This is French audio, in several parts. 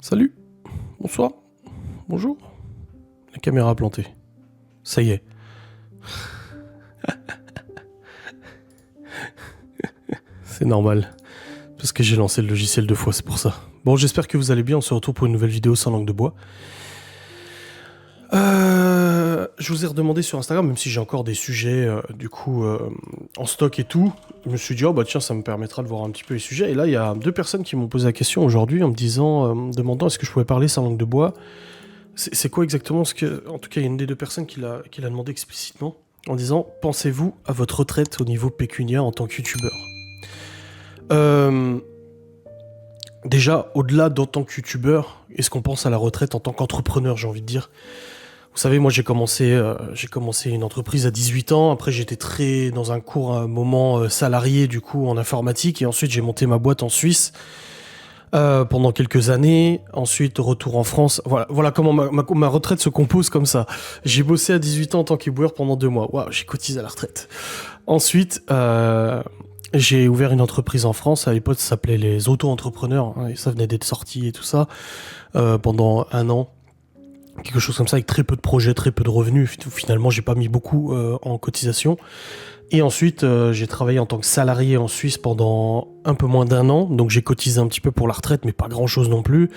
Salut, bonsoir, bonjour. La caméra a planté. Ça y est. C'est normal. Parce que j'ai lancé le logiciel 2 fois, c'est pour ça. Bon, j'espère que vous allez bien. On se retrouve pour une nouvelle vidéo sans langue de bois. Je vous ai redemandé sur Instagram, même si j'ai encore des sujets en stock et tout, je me suis dit, oh bah tiens, ça me permettra de voir un petit peu les sujets. Et là, il y a 2 personnes qui m'ont posé la question aujourd'hui en me disant, me demandant est-ce que je pouvais parler sans langue de bois. C'est quoi exactement ce que... En tout cas, il y a une des 2 personnes qui l'a demandé explicitement, en disant, pensez-vous à votre retraite au niveau pécuniaire en tant que youtubeur Déjà, au-delà d'en tant que youtubeur, est-ce qu'on pense à la retraite en tant qu'entrepreneur, j'ai envie de dire. Vous savez, moi j'ai commencé une entreprise à 18 ans, après j'étais dans un court moment salarié du coup en informatique, et ensuite j'ai monté ma boîte en Suisse pendant quelques années, ensuite retour en France, voilà comment ma retraite se compose comme ça. J'ai bossé à 18 ans en tant qu'éboueur pendant 2 mois, waouh, j'ai cotisé à la retraite. Ensuite, j'ai ouvert une entreprise en France, à l'époque ça s'appelait les auto-entrepreneurs, hein, et ça venait d'être sorti et tout ça, pendant 1 an. Quelque chose comme ça, avec très peu de projets, très peu de revenus. Finalement, j'ai pas mis beaucoup en cotisation. Et ensuite, j'ai travaillé en tant que salarié en Suisse pendant un peu moins d'1 an. Donc, j'ai cotisé un petit peu pour la retraite, mais pas grand-chose non plus.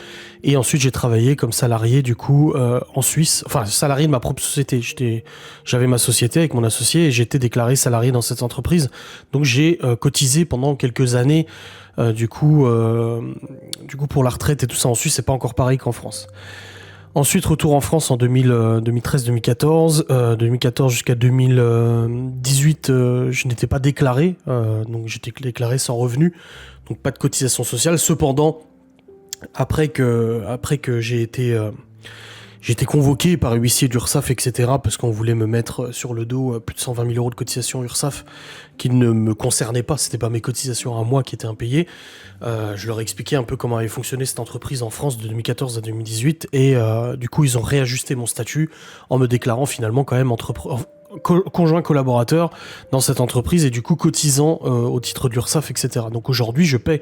Et ensuite, j'ai travaillé comme salarié, du coup, en Suisse. Enfin, salarié de ma propre société. J'avais ma société avec mon associé et j'étais déclaré salarié dans cette entreprise. Donc, j'ai cotisé pendant quelques années, du coup, pour la retraite et tout ça en Suisse. C'est pas encore pareil qu'en France. Ensuite, retour en France en 2013-2014. 2014 jusqu'à 2018, je n'étais pas déclaré. Donc j'étais déclaré sans revenu. Donc pas de cotisation sociale. Cependant, après que j'ai été convoqué par huissier d'URSSAF, etc. parce qu'on voulait me mettre sur le dos plus de 120 000 € de cotisation URSSAF qui ne me concernaient pas, c'était pas mes cotisations à moi qui étaient impayées. Je leur ai expliqué un peu comment avait fonctionné cette entreprise en France de 2014 à 2018 et du coup ils ont réajusté mon statut en me déclarant finalement quand même conjoint collaborateur dans cette entreprise et du coup cotisant au titre de l'URSSAF, etc. Donc aujourd'hui je paie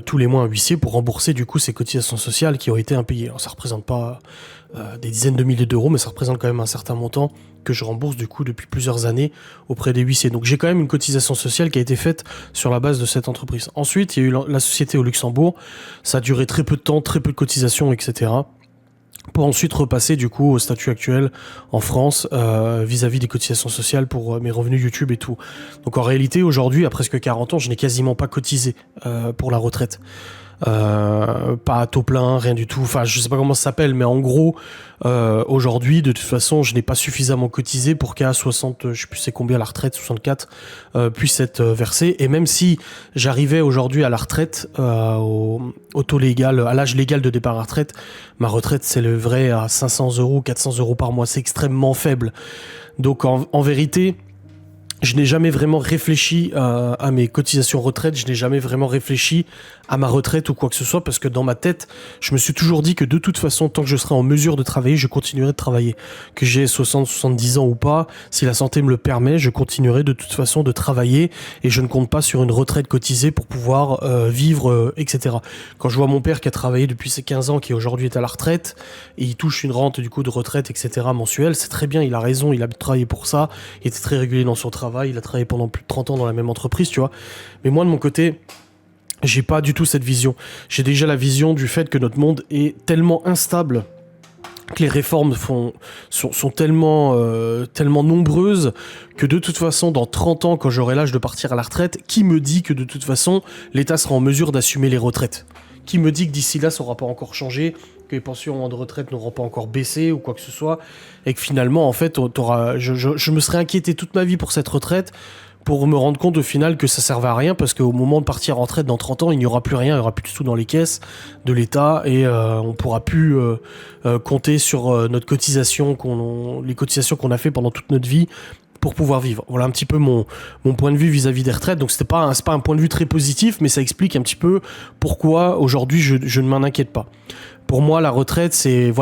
tous les mois un huissier pour rembourser du coup ces cotisations sociales qui ont été impayées. Alors, ça représente pas des dizaines de milliers d'euros, mais ça représente quand même un certain montant que je rembourse du coup depuis plusieurs années auprès des huissiers. Donc j'ai quand même une cotisation sociale qui a été faite sur la base de cette entreprise. Ensuite, il y a eu la société au Luxembourg. Ça a duré très peu de temps, très peu de cotisations, etc. Pour ensuite repasser du coup au statut actuel en France vis-à-vis des cotisations sociales pour mes revenus YouTube et tout. Donc en réalité aujourd'hui à presque 40 ans je n'ai quasiment pas cotisé pour la retraite. Pas à taux plein, rien du tout, enfin je sais pas comment ça s'appelle, mais en gros aujourd'hui de toute façon je n'ai pas suffisamment cotisé pour qu'à 60, je sais plus c'est combien la retraite, 64 puisse être versée. Et même si j'arrivais aujourd'hui à la retraite au taux légal, à l'âge légal de départ à la retraite, ma retraite s'élèverait à 500 €, 400 € par mois, c'est extrêmement faible. Donc en vérité je n'ai jamais vraiment réfléchi à mes cotisations retraite, je n'ai jamais vraiment réfléchi à ma retraite ou quoi que ce soit, parce que dans ma tête, je me suis toujours dit que de toute façon, tant que je serai en mesure de travailler, je continuerai de travailler. Que j'ai 60, 70 ans ou pas, si la santé me le permet, je continuerai de toute façon de travailler et je ne compte pas sur une retraite cotisée pour pouvoir vivre, etc. Quand je vois mon père qui a travaillé depuis ses 15 ans, qui aujourd'hui est à la retraite, et il touche une rente du coup de retraite, etc. mensuelle, c'est très bien, il a raison, il a travaillé pour ça, il était très régulier dans son travail, il a travaillé pendant plus de 30 ans dans la même entreprise, tu vois. Mais moi, de mon côté, j'ai pas du tout cette vision. J'ai déjà la vision du fait que notre monde est tellement instable, que les réformes sont tellement nombreuses, que de toute façon, dans 30 ans, quand j'aurai l'âge de partir à la retraite, qui me dit que de toute façon, l'État sera en mesure d'assumer les retraites ? Qui me dit que d'ici là, ça n'aura pas encore changé, que les pensions de retraite n'auront pas encore baissé ou quoi que ce soit, et que finalement, en fait, je me serais inquiété toute ma vie pour cette retraite, pour me rendre compte au final que ça servait à rien, parce qu'au moment de partir en retraite dans 30 ans, il n'y aura plus rien, il n'y aura plus du tout dans les caisses de l'État, et on ne pourra plus compter sur notre cotisation, les cotisations qu'on a fait pendant toute notre vie, pour pouvoir vivre. Voilà un petit peu mon point de vue vis-à-vis des retraites. Donc c'est pas un point de vue très positif, mais ça explique un petit peu pourquoi aujourd'hui je ne m'en inquiète pas. Pour moi, la retraite, c'est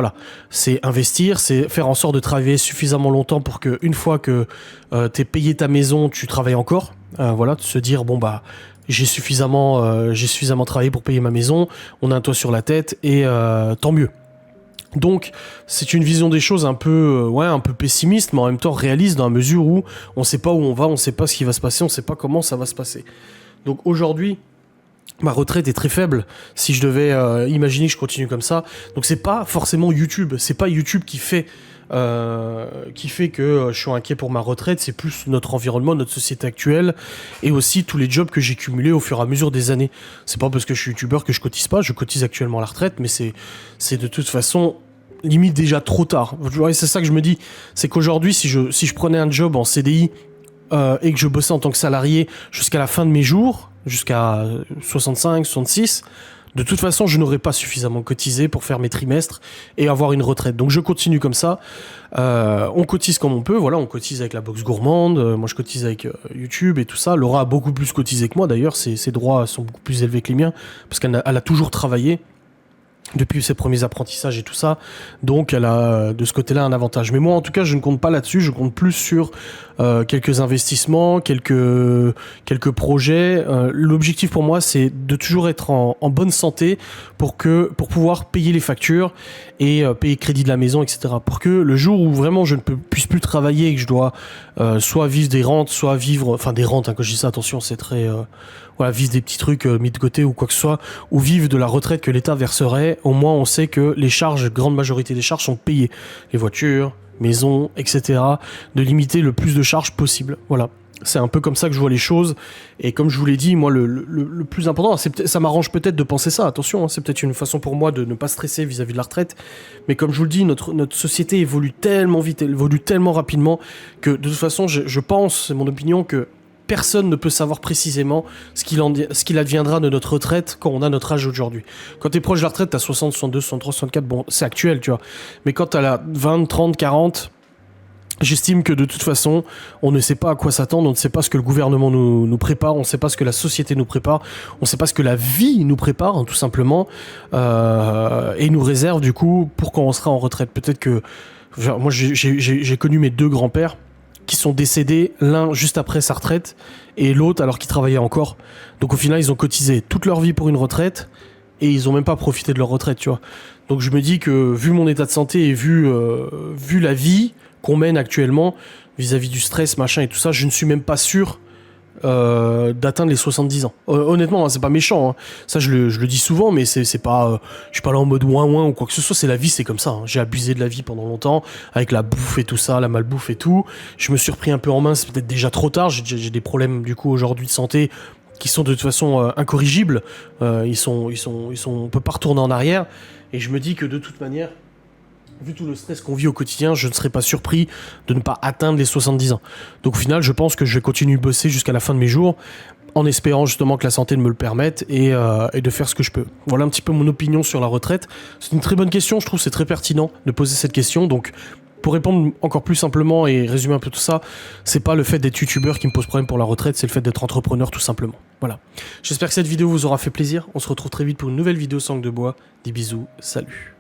investir, c'est faire en sorte de travailler suffisamment longtemps pour que une fois que t'es payé ta maison, tu travailles encore. De se dire bon bah j'ai suffisamment travaillé pour payer ma maison, on a un toit sur la tête et tant mieux. Donc c'est une vision des choses un peu pessimiste, mais en même temps réaliste dans la mesure où on sait pas où on va, on sait pas ce qui va se passer, on sait pas comment ça va se passer. Donc aujourd'hui, ma retraite est très faible si je devais imaginer que je continue comme ça. Donc c'est pas forcément YouTube, c'est pas YouTube qui fait que je suis inquiet pour ma retraite, c'est plus notre environnement, notre société actuelle et aussi tous les jobs que j'ai cumulés au fur et à mesure des années. C'est pas parce que je suis youtubeur que je cotise pas, je cotise actuellement à la retraite, mais c'est de toute façon limite déjà trop tard. C'est ça que je me dis, c'est qu'aujourd'hui si je prenais un job en CDI et que je bossais en tant que salarié jusqu'à la fin de mes jours, jusqu'à 65, 66, de toute façon, je n'aurais pas suffisamment cotisé pour faire mes trimestres et avoir une retraite. Donc je continue comme ça. On cotise comme on peut. Voilà, on cotise avec la box gourmande. Moi, je cotise avec YouTube et tout ça. Laura a beaucoup plus cotisé que moi, d'ailleurs. Ses droits sont beaucoup plus élevés que les miens parce qu'elle a toujours travaillé depuis ses premiers apprentissages et tout ça. Donc elle a de ce côté-là un avantage. Mais moi, en tout cas, je ne compte pas là-dessus. Je compte plus sur quelques investissements, quelques projets. L'objectif pour moi, c'est de toujours être en bonne santé pour pouvoir payer les factures et payer le crédit de la maison, etc. Pour que le jour où vraiment je ne puisse plus travailler et que je dois soit vivre des rentes, soit vivre... Enfin, des rentes, hein, quand je dis ça, attention, c'est très... vivre des petits trucs mis de côté ou quoi que ce soit, ou vivre de la retraite que l'État verserait, au moins on sait que les charges, grande majorité des charges sont payées. Les voitures, maisons, etc. De limiter le plus de charges possible. Voilà. C'est un peu comme ça que je vois les choses. Et comme je vous l'ai dit, moi, le plus important, ça m'arrange peut-être de penser ça, attention, hein, c'est peut-être une façon pour moi de ne pas stresser vis-à-vis de la retraite. Mais comme je vous le dis, notre société évolue tellement vite, elle évolue tellement rapidement, que de toute façon, je pense, c'est mon opinion, que personne ne peut savoir précisément ce qu'il adviendra de notre retraite quand on a notre âge aujourd'hui. Quand t'es proche de la retraite, t'as 60, 62, 63, 64, bon, c'est actuel, tu vois. Mais quand t'as la 20, 30, 40... J'estime que de toute façon, on ne sait pas à quoi s'attendre, on ne sait pas ce que le gouvernement nous prépare, on ne sait pas ce que la société nous prépare, on ne sait pas ce que la vie nous prépare, hein, tout simplement, et nous réserve du coup pour quand on sera en retraite. Peut-être que... Moi, j'ai connu mes deux grands-pères qui sont décédés, l'un juste après sa retraite, et l'autre alors qu'il travaillait encore. Donc au final, ils ont cotisé toute leur vie pour une retraite, et ils ont même pas profité de leur retraite, tu vois. Donc je me dis que, vu mon état de santé et vu la vie qu'on mène actuellement, vis-à-vis du stress, machin et tout ça, je ne suis même pas sûr d'atteindre les 70 ans. Honnêtement, hein, c'est pas méchant, hein. Ça je le dis souvent, mais c'est pas... je suis pas là en mode ouin ou quoi que ce soit, c'est la vie, c'est comme ça, hein. J'ai abusé de la vie pendant longtemps, avec la bouffe et tout ça, la malbouffe et tout. Je me suis repris un peu en main, c'est peut-être déjà trop tard, j'ai des problèmes du coup aujourd'hui de santé qui sont de toute façon incorrigibles. On peut pas retourner en arrière, et je me dis que de toute manière, vu tout le stress qu'on vit au quotidien, je ne serais pas surpris de ne pas atteindre les 70 ans. Donc au final, je pense que je vais continuer de bosser jusqu'à la fin de mes jours, en espérant justement que la santé me le permette et de faire ce que je peux. Voilà un petit peu mon opinion sur la retraite. C'est une très bonne question, je trouve que c'est très pertinent de poser cette question. Donc pour répondre encore plus simplement et résumer un peu tout ça, c'est pas le fait d'être youtubeur qui me pose problème pour la retraite, c'est le fait d'être entrepreneur tout simplement. Voilà. J'espère que cette vidéo vous aura fait plaisir. On se retrouve très vite pour une nouvelle vidéo Sangue de bois. Des bisous, salut.